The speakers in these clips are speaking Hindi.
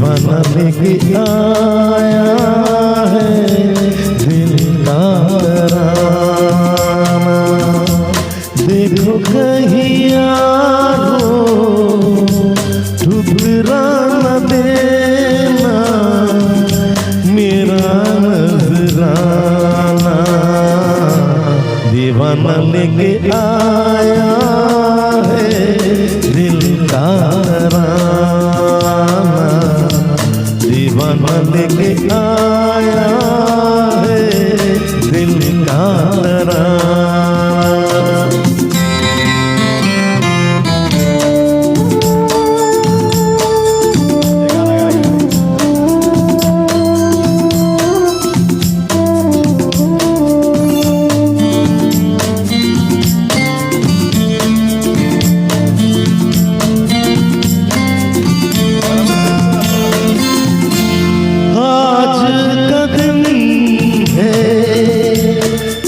दीवाना लेके आया है दिल का तराना। देखो कहीं यारो ठुकरा न देना मेरा नजराना। दीवाना लेके आया है दिल का तराना। दीवाना लेके आया है दिल का तराना।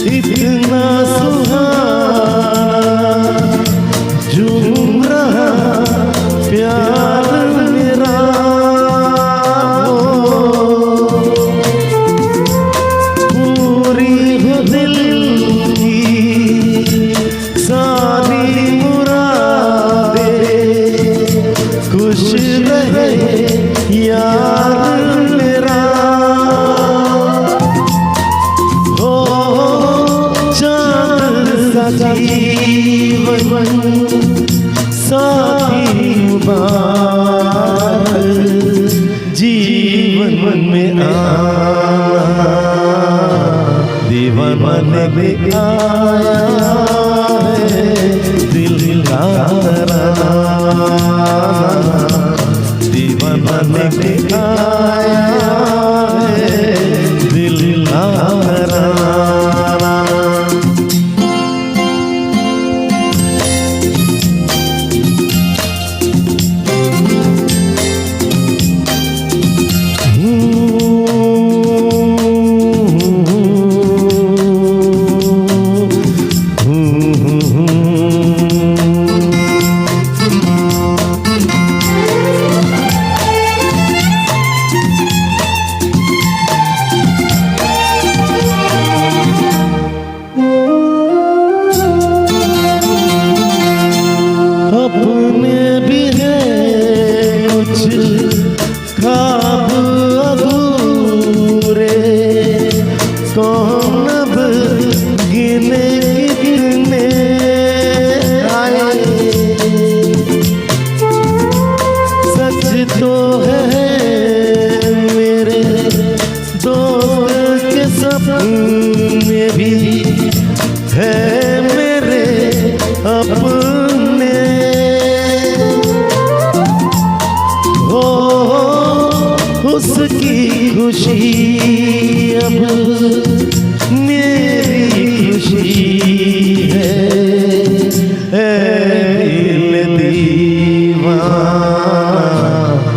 इतना सुहाना झूम रहा प्यार मेरा हो। पूरी हो दिल की सारी मुरादें खुश रहे यार मेरा। जीवन साथी मुबारक जीवन में आना। दीवाना लेके आया है दिल का तराना। दीवाना लेके आया है दिल का तराना। अपने भी है कुछ ख्वाब अधूरे कौन अब गिने कितने आए। सच तो है मेरे दोस्त के सपने भी है मेरे अपने। उसकी खुशी अब मेरी खुशी है दिल दीवाना।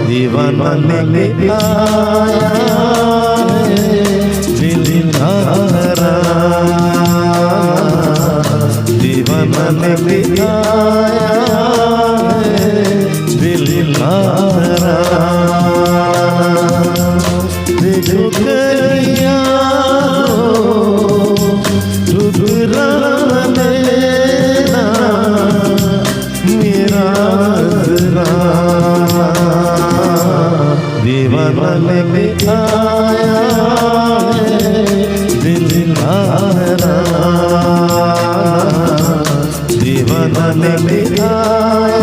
दीवाना लेके आया है दिल का तराना। दीवाना लेके आया है दिल का तराना। देखो ठुकरा देना मेरा नजराना। दीवाना लेके आया है दिल का तराना। दीवाना लेके आया